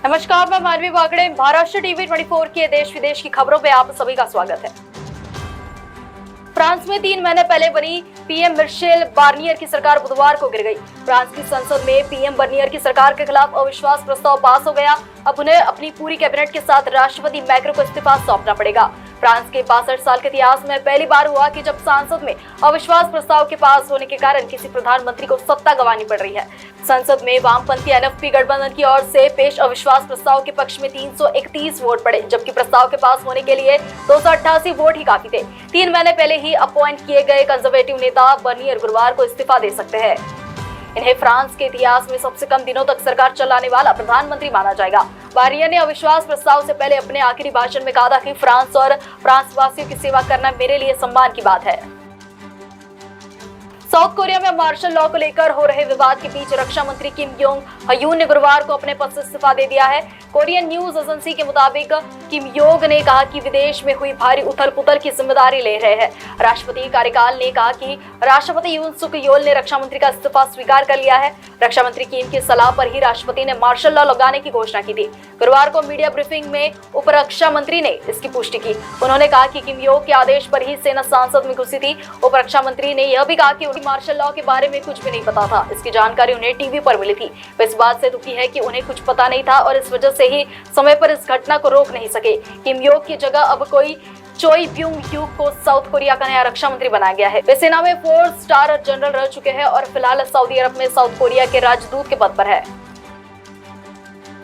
नमस्कार, मैं मानवी बागड़े। महाराष्ट्र टीवी 24 के देश विदेश की खबरों में आप सभी का स्वागत है। फ्रांस में 3 महीने पहले बनी पीएम मिशेल बार्नियर की सरकार बुधवार को गिर गई। फ्रांस की संसद में पीएम बार्नियर की सरकार के खिलाफ अविश्वास प्रस्ताव पास हो गया। अब उन्हें अपनी पूरी कैबिनेट के साथ राष्ट्रपति मैक्रो को इस्तीफा सौंपना पड़ेगा। फ्रांस के 62 साल के इतिहास में पहली बार हुआ कि जब संसद में अविश्वास प्रस्ताव के पास होने के कारण किसी प्रधानमंत्री को सत्ता गंवानी पड़ रही है। संसद में वामपंथी एनएफपी गठबंधन की ओर से पेश अविश्वास प्रस्ताव के पक्ष में 331 वोट पड़े, जबकि प्रस्ताव के पास होने के लिए 288 वोट ही काफी थे। 3 महीने पहले ही अपॉइंट किए गए कंजर्वेटिव नेता बार्नियर गुरुवार को इस्तीफा दे सकते हैं। इन्हें फ्रांस के इतिहास में सबसे कम दिनों तक सरकार चलाने वाला प्रधानमंत्री माना जाएगा। बार्नियर ने अविश्वास प्रस्ताव से पहले अपने आखिरी भाषण में कहा था कि फ्रांस और फ्रांसवासियों की सेवा करना मेरे लिए सम्मान की बात है। साउथ कोरिया में मार्शल लॉ को लेकर हो रहे विवाद के बीच रक्षा मंत्री किम योंग हयून ने गुरुवार को अपने पद से इस्तीफा दे दिया है। कोरियन न्यूज एजेंसी के मुताबिक किम योंग ने कहा कि विदेश में हुई भारी उथल-पुथल की जिम्मेदारी ले रहे हैं। राष्ट्रपति कार्यकाल ने कहा कि राष्ट्रपति यून सुक योल ने रक्षा मंत्री का इस्तीफा स्वीकार कर लिया है। रक्षा मंत्री किम की सलाह पर ही राष्ट्रपति ने मार्शल लॉ लगाने की घोषणा की थी। गुरुवार को मीडिया ब्रीफिंग में उप रक्षा मंत्री ने इसकी पुष्टि की। उन्होंने कहा कि किम योंग के आदेश पर ही सेना संसद में घुसी थी। उप रक्षा मंत्री ने यह भी कहा कि उन्हें मार्शल लॉ के बारे में कुछ भी नहीं पता था। इसकी जानकारी उन्हें टीवी पर मिली थी। वे इस बात से दुखी है कि उन्हें कुछ पता नहीं था और इस वजह से ही समय पर इस घटना को रोक नहीं सके। किम योंग की जगह अब कोई चोई ब्यूंग यूक को साउथ कोरिया का नया रक्षा मंत्री बनाया गया है। वे सेना में 4 स्टार जनरल रह चुके हैं और फिलहाल सऊदी अरब में साउथ कोरिया के राजदूत के पद पर है।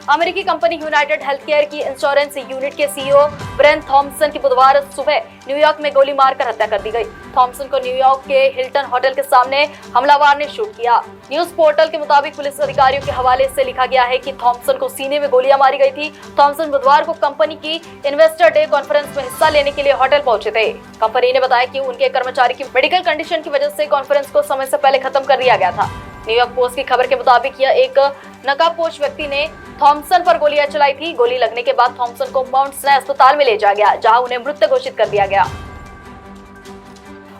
अमेरिकी कंपनी यूनाइटेड हेल्थकेयर की इंश्योरेंस यूनिट के सीईओ ब्रेन थॉमसन की बुधवार सुबह न्यूयॉर्क में गोली मारकर हत्या कर दी गई। थॉमसन को न्यूयॉर्क के हिल्टन होटल के सामने हमलावर ने शूट किया। न्यूज पोर्टल के मुताबिक पुलिस अधिकारियों के हवाले से लिखा गया है कि थॉमसन को सीने में गोलियां मारी गई थी। थॉमसन बुधवार को कंपनी की इन्वेस्टर डे कॉन्फ्रेंस में हिस्सा लेने के लिए होटल पहुंचे थे। कंपनी ने बताया कि उनके कर्मचारी की मेडिकल कंडीशन की वजह से कॉन्फ्रेंस को समय से पहले खत्म कर दिया गया था। न्यूयॉर्क पोस्ट की खबर के मुताबिक यह एक नकाबपोश व्यक्ति ने थॉमसन पर गोलियां चलाई थी। गोली लगने के बाद थॉमसन को माउंट सिनाई अस्पताल में ले जाया गया, जहां उन्हें मृत घोषित कर दिया गया।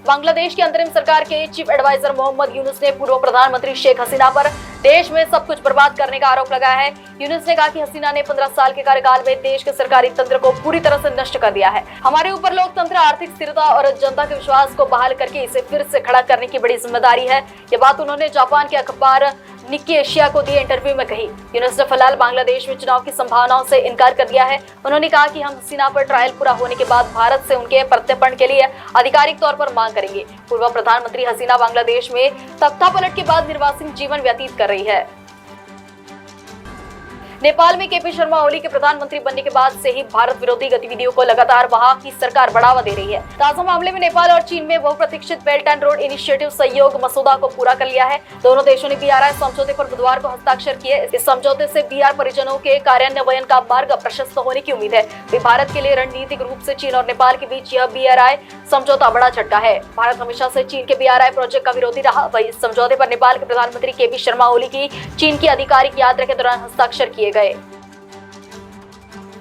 बांग्लादेश की अंतरिम सरकार के चीफ एडवाइजर मोहम्मद यूनुस ने पूर्व प्रधानमंत्री शेख हसीना पर देश में सब कुछ बर्बाद करने का आरोप लगाया है। यूनुस ने कहा कि हसीना ने 15 साल के कार्यकाल में देश के सरकारी तंत्र को पूरी तरह से नष्ट कर दिया है। हमारे ऊपर लोकतंत्र, आर्थिक स्थिरता और जनता के विश्वास को बहाल करके इसे फिर से खड़ा करने की बड़ी जिम्मेदारी है। ये बात उन्होंने जापान के अखबार निक्की एशिया को दिए इंटरव्यू में कही। यूनुस ने फिलहाल बांग्लादेश में चुनाव की संभावनाओं से इनकार कर दिया है। उन्होंने कहा कि हम हसीना पर ट्रायल पूरा होने के बाद भारत से उनके प्रत्यर्पण के लिए आधिकारिक तौर पर मांग करेंगे। पूर्व प्रधानमंत्री हसीना बांग्लादेश में तख्तापलट के बाद निर्वासित जीवन व्यतीत कर रही है। नेपाल में केपी शर्मा ओली के प्रधानमंत्री बनने के बाद से ही भारत विरोधी गतिविधियों को लगातार वहां की सरकार बढ़ावा दे रही है। ताजा मामले में नेपाल और चीन में बहुप्रतीक्षित बेल्ट एंड रोड इनिशिएटिव सहयोग मसौदा को पूरा कर लिया है। दोनों देशों ने बीआरआई समझौते पर बुधवार को हस्ताक्षर किए। इस समझौते से बीआर परिजनों के कार्यान्वयन का मार्ग प्रशस्त होने की उम्मीद है। भारत के लिए रणनीतिक रूप से चीन और नेपाल के बीच यह बीआरआई समझौता बड़ा झटका है। भारत हमेशा से चीन के बीआरआई प्रोजेक्ट का विरोधी रहा। वही इस समझौते पर नेपाल के प्रधानमंत्री केपी शर्मा ओली की चीन की आधिकारिक यात्रा के दौरान हस्ताक्षर किए गए।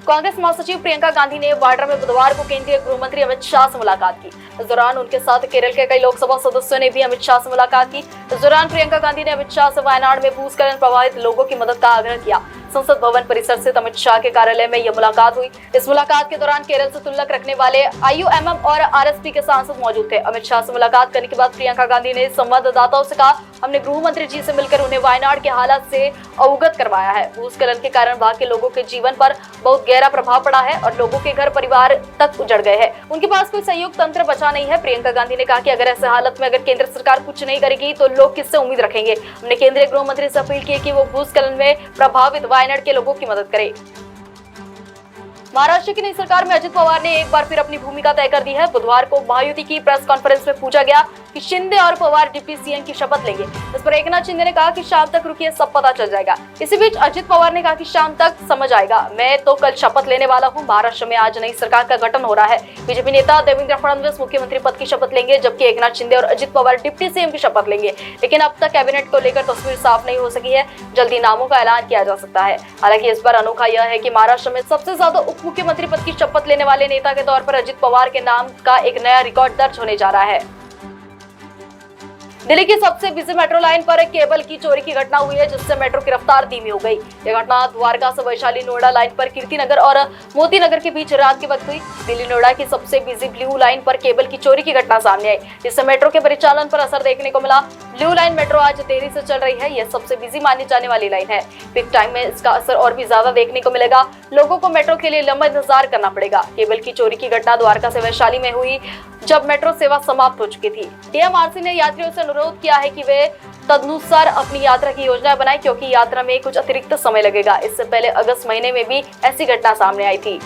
कांग्रेस महासचिव प्रियंका गांधी ने वाड्रा में बुधवार को केंद्रीय गृह मंत्री अमित शाह से मुलाकात की। इस दौरान उनके साथ केरल के कई लोकसभा सदस्यों ने भी अमित शाह से मुलाकात की। इस दौरान प्रियंका गांधी ने अमित शाह से वायनाड में भूस्खलन प्रभावित लोगों की मदद का आग्रह किया। संसद भवन परिसर स्थित अमित शाह के कार्यालय में यह मुलाकात हुई। इस मुलाकात के दौरान केरल से तुल्लक रखने वाले आईयूएमएम और आरएसपी के सांसद मौजूद थे। अमित शाह से मुलाकात करने के बाद प्रियंका गांधी ने संवाददाताओं से कहा, हमने गृह मंत्री जी से मिलकर उन्हें वायनाड के हालात से अवगत करवाया है। भूस्खलन के कारण वहां के लोगों के जीवन पर बहुत गहरा प्रभाव पड़ा है और लोगों के घर परिवार तक उजड़ गए हैं। उनके पास कोई सहयोग तंत्र बचा नहीं है। प्रियंका गांधी ने कहा कि अगर ऐसे हालत में अगर केंद्र सरकार कुछ नहीं करेगी तो लोग किससे उम्मीद रखेंगे। हमने केंद्रीय गृह मंत्री से अपील की कि वो भूस्खलन में प्रभावित वायनाड के लोगों की मदद करें। महाराष्ट्र की नई सरकार में अजित पवार ने एक बार फिर अपनी भूमिका तय कर दी है। बुधवार को महायुति की प्रेस कॉन्फ्रेंस में पूछा गया कि शिंदे और पवार डिप्टी सीएम की शपथ लेंगे। इस पर एकनाथ शिंदे ने कहा कि शाम तक रुकिए, सब पता चल जाएगा। इसी बीच अजित पवार ने कहा कि शाम तक समझ आएगा, मैं तो कल शपथ लेने वाला हूं। महाराष्ट्र में आज नई सरकार का गठन हो रहा है। बीजेपी नेता देवेंद्र फडणवीस मुख्यमंत्री पद की शपथ लेंगे, जबकि एकनाथ शिंदे और अजित पवार डिप्टी सीएम की शपथ लेंगे। लेकिन अब तक कैबिनेट को लेकर तस्वीर साफ नहीं हो सकी है। जल्दी नामों का ऐलान किया जा सकता है। हालांकि इस बार अनोखा यह है कि महाराष्ट्र में सबसे ज्यादा उप मुख्यमंत्री पद की शपथ लेने वाले नेता के तौर पर अजित पवार के नाम का एक नया रिकॉर्ड दर्ज होने जा रहा है। दिल्ली की सबसे बिजी मेट्रो लाइन पर एक केबल की चोरी की घटना हुई है, जिससे मेट्रो की रफ्तार धीमी हो गई। यह घटना द्वारका से वैशाली नोएडा लाइन पर कीर्ति नगर और मोती नगर के बीच रात के वक्त हुई। दिल्ली नोएडा की सबसे बिजी ब्लू लाइन पर केबल की चोरी की घटना सामने आई, जिससे मेट्रो के परिचालन पर असर देखने को मिला। ब्लू लाइन मेट्रो आज देरी से चल रही है। यह सबसे बिजी मानी जाने वाली लाइन है। पीक टाइम में इसका असर और भी ज्यादा देखने को मिलेगा। लोगों को मेट्रो के लिए लंबा इंतजार करना पड़ेगा। केबल की चोरी की घटना द्वारका से वैशाली में हुई, जब मेट्रो सेवा समाप्त हो चुकी थी। डीएमआरसी ने यात्रियों से अनुरोध किया है कि वे तदनुसार अपनी यात्रा की योजना बनाएं, क्योंकि यात्रा में कुछ अतिरिक्त समय लगेगा। इससे पहले अगस्त महीने में भी ऐसी घटना सामने आई थी।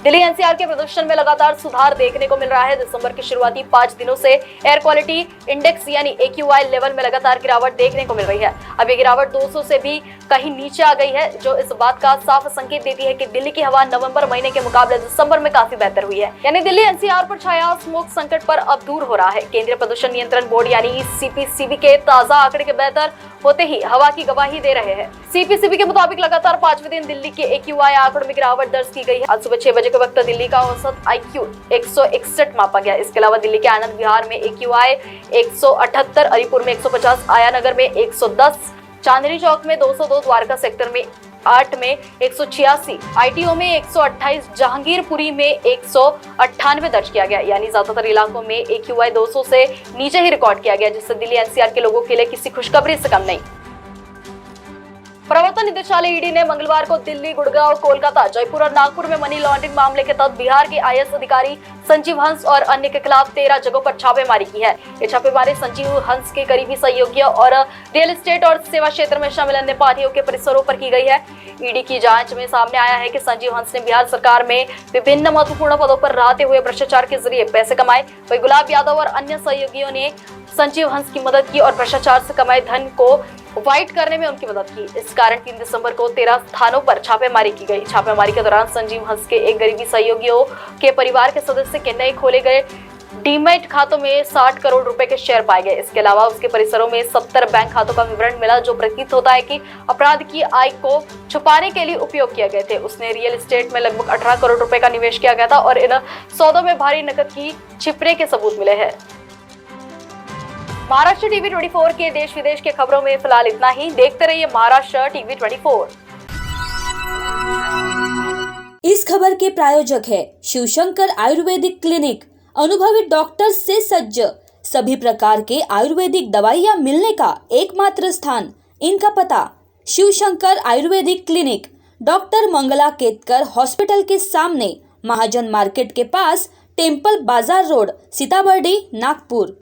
दिल्ली एनसीआर के प्रदूषण में लगातार सुधार देखने को मिल रहा है। दिसंबर की शुरुआती 5 दिनों से एयर क्वालिटी इंडेक्स यानी AQI लेवल में लगातार गिरावट देखने को मिल रही है। अब ये गिरावट 200 से भी कहीं नीचे आ गई है, जो इस बात का साफ संकेत देती है कि दिल्ली की हवा नवंबर महीने के मुकाबले दिसंबर में काफी बेहतर हुई है। यानी दिल्ली एनसीआर पर छाया स्मोक संकट पर अब दूर हो रहा है। केंद्रीय प्रदूषण नियंत्रण बोर्ड यानी CPCB के ताजा आंकड़े के बेहतर होते ही हवा की गवाही दे रहे हैं। CPCB के मुताबिक लगातार 5वें दिन दिल्ली के AQI आंकड़ों में गिरावट दर्ज की गई है। आज सुबह 6 बजे के वक्त दिल्ली का औसत IQ 161 मापा गया। इसके अलावा दिल्ली के आनंद विहार में AQI 178, अलीपुर में 150, आयानगर में 110, चांदनी चौक में 202, द्वारका सेक्टर में 8 में 186, ITO में 128, जहांगीरपुरी में 198 दर्ज किया गया। यानी ज्यादातर इलाकों में AQI 200 से नीचे ही रिकॉर्ड किया गया, जिससे दिल्ली एनसीआर के लोगों के लिए किसी खुशखबरी से कम नहीं। प्रवर्तन निदेशालय ईडी ने मंगलवार को दिल्ली, गुड़गांव, कोलकाता, जयपुर और नागपुर में मनी लॉन्ड्रिंग मामले के तहत बिहार के IAS अधिकारी संजीव हंस और अन्य के खिलाफ 13 जगहों पर छापेमारी की है। ये छापेमारी संजीव हंस के करीबी सहयोगियों और रियल एस्टेट और सेवा क्षेत्र में शामिल अन्य पार्टियों के परिसरों पर की गई है। ईडी की जांच में सामने आया है कि संजीव हंस ने बिहार सरकार में विभिन्न महत्वपूर्ण पदों पर रहते हुए भ्रष्टाचार के जरिए पैसे कमाए। वही गुलाब यादव और अन्य सहयोगियों ने संजीव हंस की मदद की और भ्रष्टाचार से कमाए धन को वाइट करने में उनकी मदद की। इस कारण 3 दिसंबर को 13 स्थानों पर छापेमारी की गई। छापेमारी के दौरान संजीव हंस के एक करीबी सहयोगियों के परिवार के सदस्य के नए खोले गए डीमैट खातों में 60 करोड़ रुपए के शेयर पाए गए। इसके अलावा उसके परिसरों में 70 बैंक खातों का विवरण मिला, जो प्रतीत होता है कि अपराध की आय को छुपाने के लिए उपयोग किए गए थे। उसने रियल एस्टेट में लगभग 18 करोड़ रुपए का निवेश किया गया था और इन सौदों में भारी नकद की छिपने के सबूत मिले हैं। महाराष्ट्र टीवी 24 के देश विदेश के खबरों में फिलहाल इतना ही। देखते रहिए महाराष्ट्र टीवी 24। इस खबर के प्रायोजक है शिवशंकर आयुर्वेदिक क्लिनिक, अनुभवी डॉक्टर से सज्ज, सभी प्रकार के आयुर्वेदिक दवाइयाँ मिलने का एकमात्र स्थान। इनका पता Shivshankar Ayurvedic clinic, doctor Mangala Ketkar hospital के सामने, महाजन मार्केट के पास, टेम्पल बाजार रोड, सीताबर्डी, नागपुर।